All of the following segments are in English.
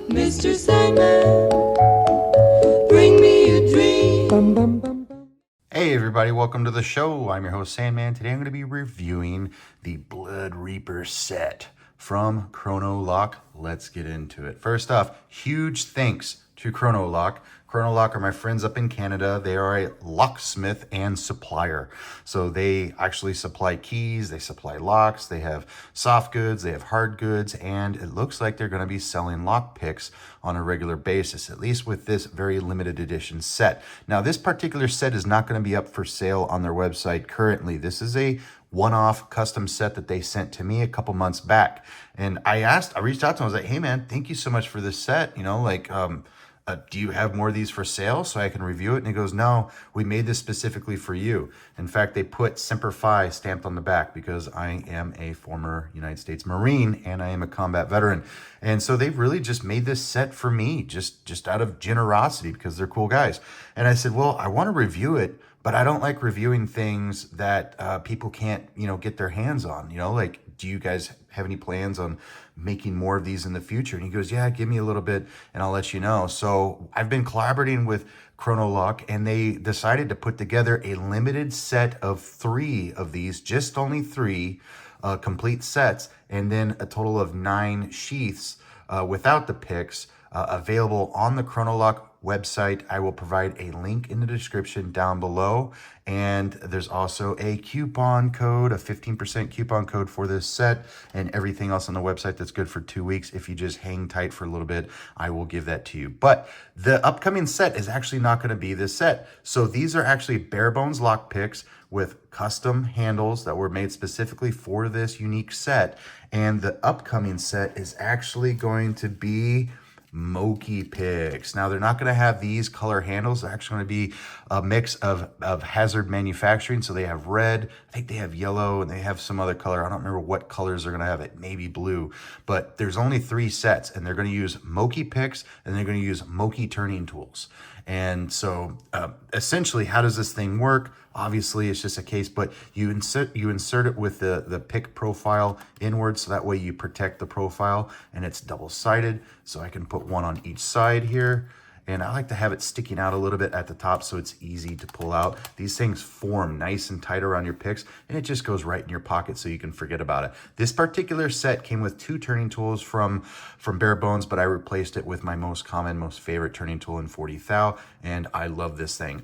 Mr. Sandman, bring me a dream. Hey everybody, welcome to the show. I'm your host Sandman. Today I'm going to be reviewing the Blood Reaper set from Chrono Lock. Let's get into it. First off, huge thanks to Chrono Lock. Chrono Lock are my friends up in Canada. They are a locksmith and supplier. So they actually supply keys, they supply locks, they have soft goods, they have hard goods, and it looks like they're going to be selling lockpicks on a regular basis, at least with this very limited edition set. Now, this particular set is not going to be up for sale on their website currently. This is a one-off custom set that they sent to me a couple months back. And I reached out to them. I was like, hey man, thank you so much for this set. You know, like, do you have more of these for sale so I can review it? And he goes, no, we made this specifically for you. In fact, they put Semper Fi stamped on the back because I am a former United States Marine and I am a combat veteran. And so they've really just made this set for me, just out of generosity because they're cool guys. And I said, well, I want to review it, but I don't like reviewing things that people can't, get their hands on, like, do you guys have any plans on making more of these in the future? And he goes, yeah, give me a little bit and I'll let you know. So I've been collaborating with Chrono Lock and they decided to put together a limited set of 3 of these, just only 3 complete sets, and then a total of 9 sheaths without the picks available on the Chrono Lock website. I will provide a link in the description down below, and there's also a coupon code, a 15% coupon code for this set, and everything else on the website that's good for 2 weeks. If you just hang tight for a little bit, I will give that to you. But the upcoming set is actually not going to be this set. So these are actually bare bones lock picks with custom handles that were made specifically for this unique set. And the upcoming set is actually going to be Multipicks. Now, they're not going to have these color handles. They're actually going to be a mix of hazard manufacturing. So they have red, I think they have yellow, and they have some other color. I don't remember what colors they're going to have. It may be blue, but there's only 3 sets, and they're going to use Multipicks, and they're going to use Multi turning tools. And so essentially, how does this thing work? Obviously, it's just a case, but you insert it with the pick profile inward, so that way you protect the profile, and it's double-sided. So I can put one on each side here, and I like to have it sticking out a little bit at the top so it's easy to pull out. These things form nice and tight around your picks, and it just goes right in your pocket so you can forget about it. This particular set came with 2 turning tools from Bare Bones, but I replaced it with my most common, most favorite turning tool in 40 thou, and I love this thing.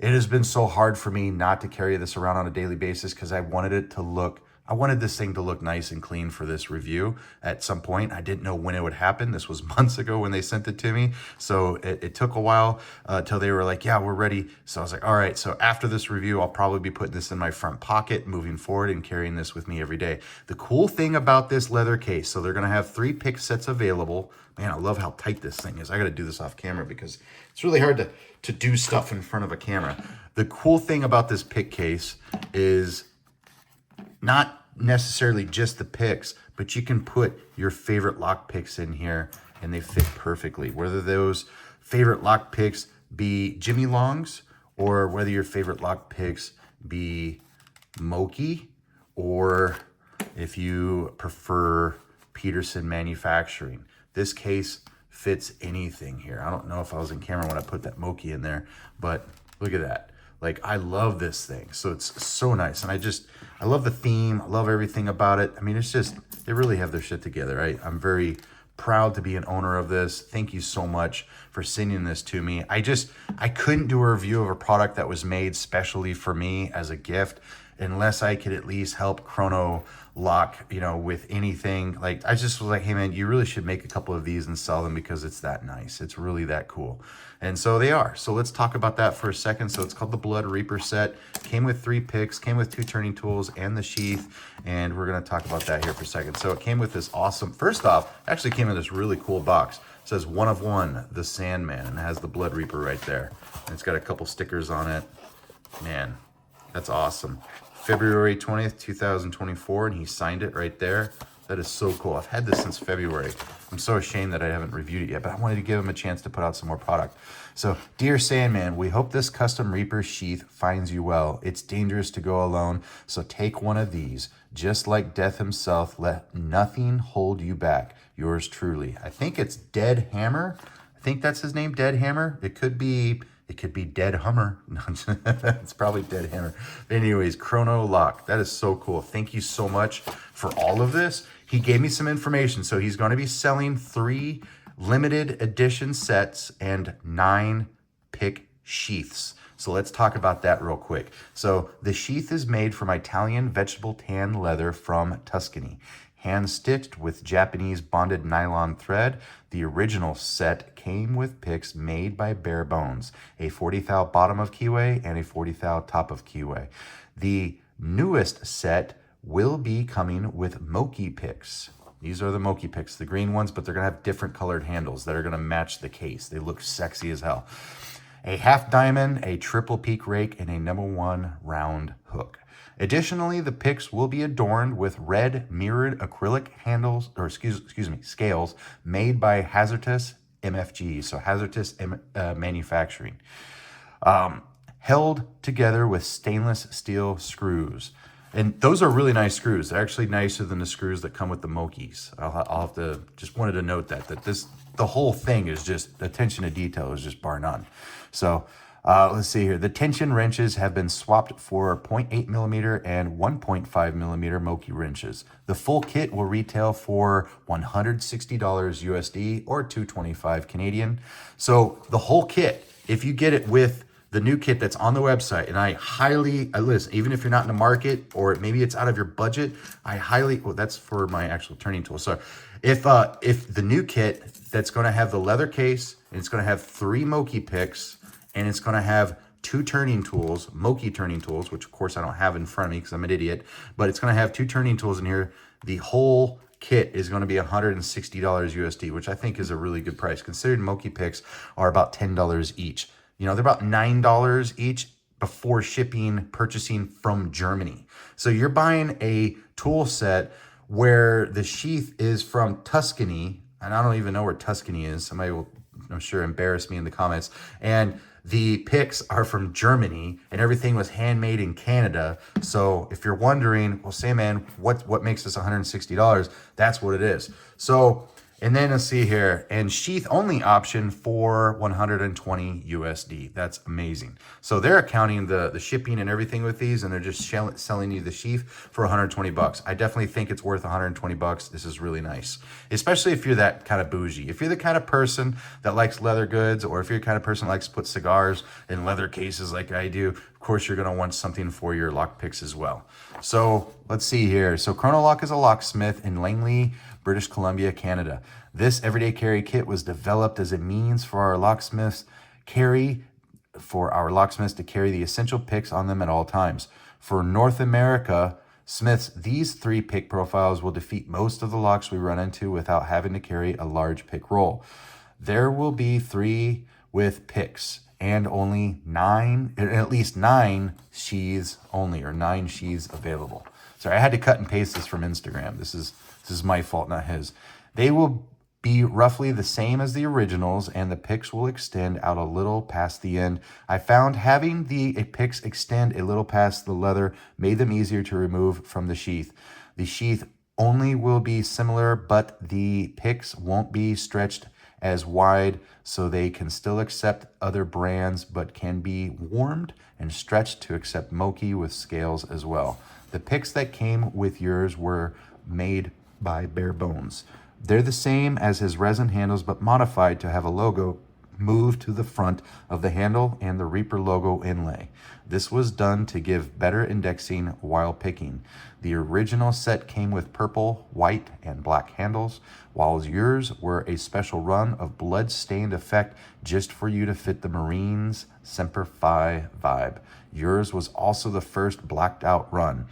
It has been so hard for me not to carry this around on a daily basis because I wanted this thing to look nice and clean for this review at some point. I didn't know when it would happen. This was months ago when they sent it to me. So it took a while till they were like, yeah, we're ready. So I was like, all right. So after this review, I'll probably be putting this in my front pocket moving forward and carrying this with me every day. The cool thing about this leather case, so they're going to have 3 pick sets available. Man, I love how tight this thing is. I got to do this off camera because it's really hard to do stuff in front of a camera. The cool thing about this pick case is not necessarily just the picks, but you can put your favorite lock picks in here and they fit perfectly. Whether those favorite lock picks be Jimy Longs, or whether your favorite lock picks be Moki, or if you prefer Peterson Manufacturing. This case fits anything here. I don't know if I was in camera when I put that Moki in there, but look at that. Like, I love this thing. So it's so nice. And I love the theme. I love everything about it. I mean, it's just, they really have their shit together, right? I'm very proud to be an owner of this. Thank you so much for sending this to me. I couldn't do a review of a product that was made specially for me as a gift unless I could at least help Chrono Lock, with anything. Like, I just was like, hey man, you really should make a couple of these and sell them because it's that nice. It's really that cool. And so they are. So let's talk about that for a second. So it's called the Blood Reaper set. Came with 3 picks, came with 2 turning tools and the sheath. And we're going to talk about that here for a second. So it came with this awesome, first off, actually came in this really cool box. It says 1 of 1, the Sandman, and it has the Blood Reaper right there. And it's got a couple stickers on it. Man, that's awesome. February 20th, 2024, and he signed it right there. That is so cool. I've had this since February. I'm so ashamed that I haven't reviewed it yet, but I wanted to give him a chance to put out some more product. So, dear Sandman, we hope this custom Reaper sheath finds you well. It's dangerous to go alone, so take one of these. Just like Death himself, let nothing hold you back. Yours truly. I think it's Dead Hammer. I think that's his name, Dead Hammer. It could be Dead Hummer. It's probably Dead Hammer. But anyways, Chrono Lock. That is so cool. Thank you so much for all of this. He gave me some information. So he's going to be selling 3 limited edition sets and 9 pick sheaths. So let's talk about that real quick. So the sheath is made from Italian vegetable tan leather from Tuscany. Hand stitched with Japanese bonded nylon thread, the original set came with picks made by Bare Bones, a 40 thou bottom of keyway and a 40 thou top of keyway. The newest set will be coming with Moki picks. These are the Moki picks, the green ones, but they're gonna have different colored handles that are gonna match the case. They look sexy as hell. A half diamond, a triple peak rake, and a #1 round hook. Additionally, the picks will be adorned with red mirrored acrylic handles, or excuse me, scales made by Hazardous MFG, so Hazardous Manufacturing, held together with stainless steel screws. And those are really nice screws. They're actually nicer than the screws that come with the Mokis. I'll have to, just wanted to note that the whole thing is just, attention to detail is just bar none. So let's see here. The tension wrenches have been swapped for 0.8 millimeter and 1.5 millimeter Moki wrenches. The full kit will retail for $160 USD or $225 Canadian. So the whole kit, if you get it with the new kit that's on the website, and I listen, even if you're not in the market or maybe it's out of your budget, well, that's for my actual turning tool. So if the new kit that's going to have the leather case, and it's going to have 3 Moki picks, and it's going to have 2 turning tools, Moki turning tools, which of course I don't have in front of me because I'm an idiot, but it's going to have 2 turning tools in here. The whole kit is going to be $160 USD, which I think is a really good price, considering Moki picks are about $10 each. You know, they're about $9 each before purchasing from Germany. So you're buying a tool set where the sheath is from Tuscany, and I don't even know where Tuscany is. Somebody will, I'm sure, embarrass me in the comments. And the picks are from Germany, and everything was handmade in Canada. So if you're wondering, well, Sandman, what makes this $160? That's what it is. So, and then let's see here, and sheath only option for 120 USD. That's amazing. So they're accounting the shipping and everything with these, and they're just selling you the sheath for 120 bucks. I definitely think it's worth 120 bucks. This is really nice, especially if you're that kind of bougie. If you're the kind of person that likes leather goods, or if you're the kind of person that likes to put cigars in leather cases like I do, of course you're gonna want something for your lockpicks as well. So let's see here. So Chrono Lock is a locksmith in Langley, British Columbia, Canada. This everyday carry kit was developed as a means for our locksmiths to carry the essential picks on them at all times. For North America smiths, these 3 pick profiles will defeat most of the locks we run into without having to carry a large pick roll. There will be 3 with picks and only at least 9 sheaths only, or 9 sheaths available. Sorry, I had to cut and paste this from Instagram. This is my fault, not his. They will be roughly the same as the originals, and the picks will extend out a little past the end. I found having the picks extend a little past the leather made them easier to remove from the sheath. The sheath only will be similar, but the picks won't be stretched as wide, so they can still accept other brands, but can be warmed and stretched to accept Moki with scales as well. The picks that came with yours were made by Bare Bones. They're the same as his resin handles, but modified to have a logo moved to the front of the handle and the Reaper logo inlay. This was done to give better indexing while picking. The original set came with purple, white, and black handles, while yours were a special run of blood-stained effect just for you to fit the Marines Semper Fi vibe. Yours was also the first blacked out run,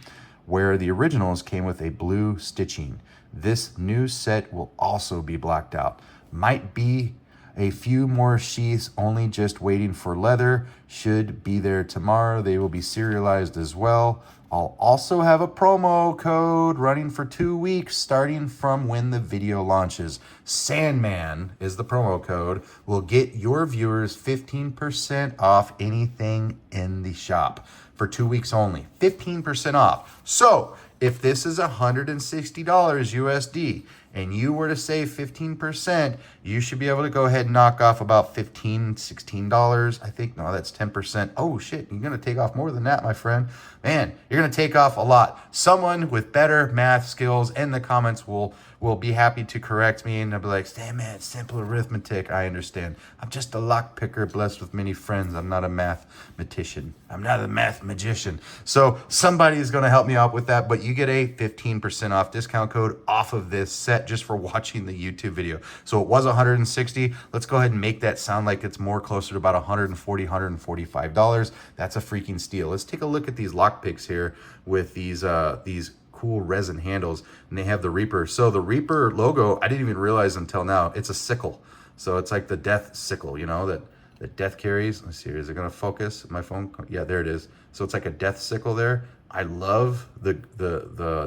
where the originals came with a blue stitching. This new set will also be blacked out. Might be a few more sheaths only just waiting for leather. Should be there tomorrow. They will be serialized as well. I'll also have a promo code running for 2 weeks starting from when the video launches. Sandman is the promo code. Will get your viewers 15% off anything in the shop for 2 weeks only. 15% off. So if this is $160 USD and you were to save 15%, you should be able to go ahead and knock off about $15, $16. I think, no, that's 10%. Oh shit, you're gonna take off more than that, my friend. Man, you're gonna take off a lot. Someone with better math skills in the comments will be happy to correct me, and they'll be like, Sandman, it's simple arithmetic. I understand. I'm just a lock picker blessed with many friends. I'm not a mathematician. I'm not a math magician. So somebody is gonna help me out with that, but you get a 15% off discount code off of this set just for watching the YouTube video. So it was $160. Let's go ahead and make that sound like it's more closer to about $140, $145. That's a freaking steal. Let's take a look at these lockpicks here with these cool resin handles, and they have the Reaper. So the Reaper logo, I didn't even realize until now, it's a sickle. So it's like the death sickle, you know, that death carries. Let's see, is it gonna focus? My phone, yeah, there it is. So it's like a death sickle there. I love the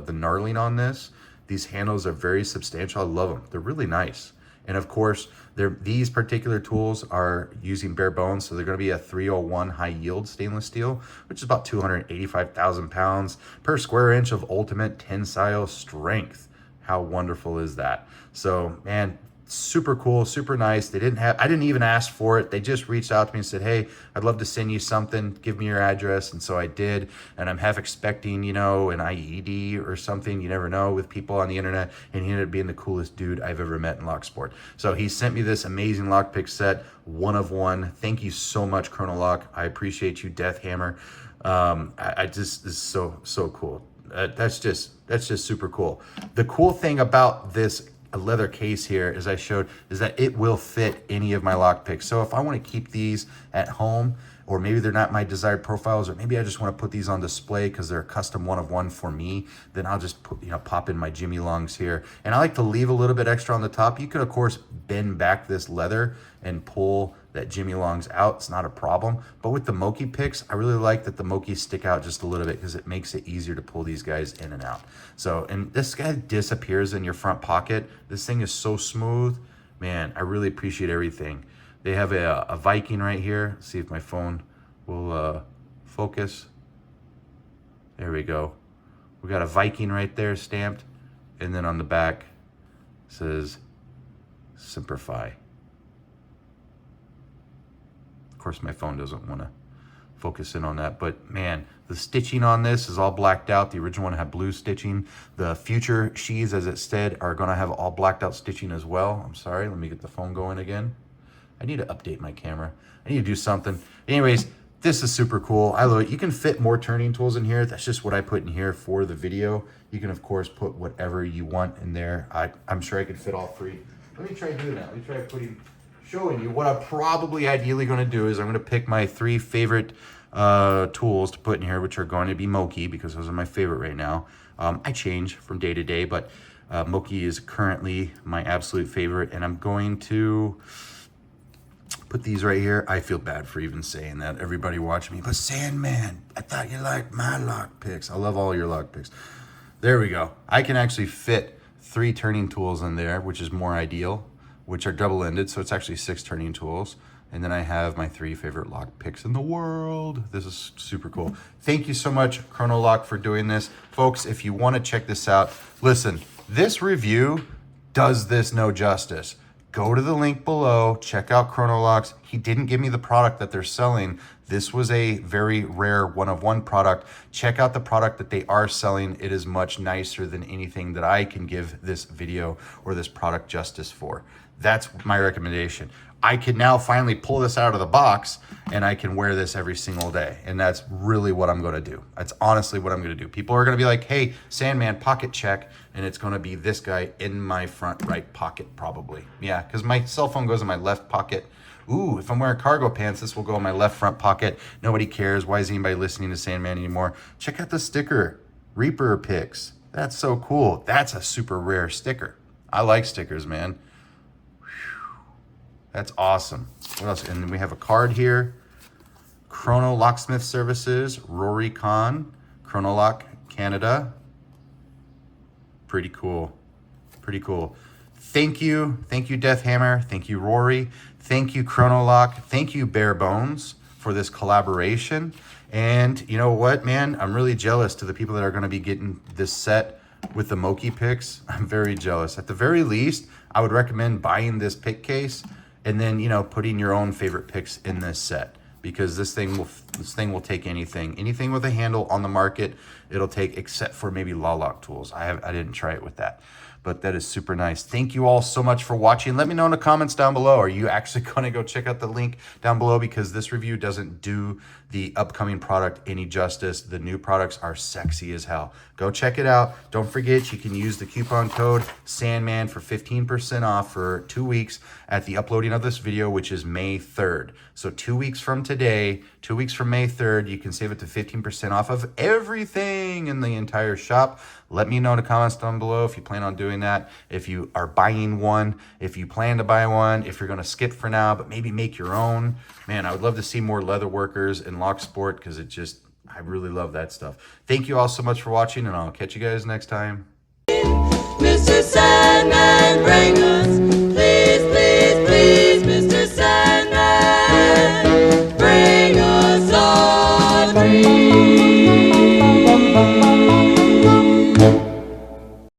knurling on this. These handles are very substantial. I love them. They're really nice. And of course, these particular tools are using bare bones, so they're going to be a 301 high yield stainless steel, which is about 285,000 pounds per square inch of ultimate tensile strength. How wonderful is that? So, man, super cool, super nice. I didn't even ask for it. They just reached out to me and said, hey, I'd love to send you something. Give me your address. And so I did. And I'm half expecting, you know, an IED or something. You never know with people on the internet. And he ended up being the coolest dude I've ever met in locksport. So he sent me this amazing lockpick set, one of one. Thank you so much, Chrono Lock. I appreciate you, Death Hammer. I just, this is so cool. That's just super cool. The cool thing about this a leather case here, as I showed, is that it will fit any of my lockpicks. So if I want to keep these at home, or maybe they're not my desired profiles, or maybe I just want to put these on display because they're a custom one of one for me, then I'll just put, pop in my Jimy Longs here. And I like to leave a little bit extra on the top. You could of course bend back this leather and pull that Jimy Longs out. It's not a problem. But with the Multipicks, I really like that the Multis stick out just a little bit because it makes it easier to pull these guys in and out. So, and this guy disappears in your front pocket. This thing is so smooth. Man, I really appreciate everything. They have a Viking right here. Let's see if my phone will focus. There we go. We got a Viking right there stamped. And then on the back says Simplify. Of course, my phone doesn't want to focus in on that, but man, the stitching on this is all blacked out. The original one had blue stitching. The future sheaths, as it said, are going to have all blacked out stitching as well. I'm sorry, let me get the phone going again. I need to update my camera. I need to do something. Anyways, this is super cool. I love it. You can fit more turning tools in here. That's just what I put in here for the video. You can, of course, put whatever you want in there. I'm sure I could fit all three. Let me try doing that. Let me try showing you what I'm probably ideally going to do is I'm going to pick my 3 favorite tools to put in here, which are going to be Moki, because those are my favorite right now. I change from day to day, but Moki is currently my absolute favorite, and I'm going to put these right here. I feel bad for even saying that. Everybody watching me, but Sandman, I thought you liked my lock picks. I love all your lock picks. There we go. I can actually fit 3 turning tools in there, which is more ideal, which are double-ended, so it's actually 6 turning tools. And then I have my 3 favorite lock picks in the world. This is super cool. Thank you so much, Chrono Lock, for doing this. Folks, if you want to check this out, listen, this review does this no justice. Go to the link below, check out Chrono Locks. He didn't give me the product that they're selling. This was a very rare one-of-one product. Check out the product that they are selling. It is much nicer than anything that I can give this video or this product justice for. That's my recommendation. I can now finally pull this out of the box and I can wear this every single day. And that's really what I'm gonna do. That's honestly what I'm gonna do. People are gonna be like, hey, Sandman, pocket check. And it's gonna be this guy in my front right pocket probably. Yeah, because my cell phone goes in my left pocket. Ooh, if I'm wearing cargo pants, this will go in my left front pocket. Nobody cares. Why is anybody listening to Sandman anymore? Check out the sticker, Reaper Picks. That's so cool. That's a super rare sticker. I like stickers, man. That's awesome. What else? And then we have a card here. Chrono Locksmith Services, Rory Khan. Chronolock Canada. Pretty cool. Pretty cool. Thank you. Thank you, Deathhammer. Thank you, Rory. Thank you, Chronolock. Thank you, Bare Bones, for this collaboration. And you know what, man? I'm really jealous to the people that are going to be getting this set with the Multipicks. I'm very jealous. At the very least, I would recommend buying this pick case and then, you know, putting your own favorite picks in this set, because this thing will take anything with a handle on the market. It'll take, except for maybe lock tools. I didn't try it with that, but that is super nice. Thank you all so much for watching. Let me know in the comments down below. Are you actually going to go check out the link down below? Because this review doesn't do the upcoming product any justice. The new products are sexy as hell. Go check it out. Don't forget, you can use the coupon code Sandman for 15% off for 2 weeks at the uploading of this video, which is May 3rd. So 2 weeks from today, 2 weeks from May 3rd, you can save it to 15% off of everything in the entire shop. Let me know in the comments down below if you plan on doing that, if you are buying one, if you plan to buy one, if you're going to skip for now, but maybe make your own. Man, I would love to see more leather workers in locksport, because I really love that stuff. Thank you all so much for watching, and I'll catch you guys next time. Mr. Sandman, bring us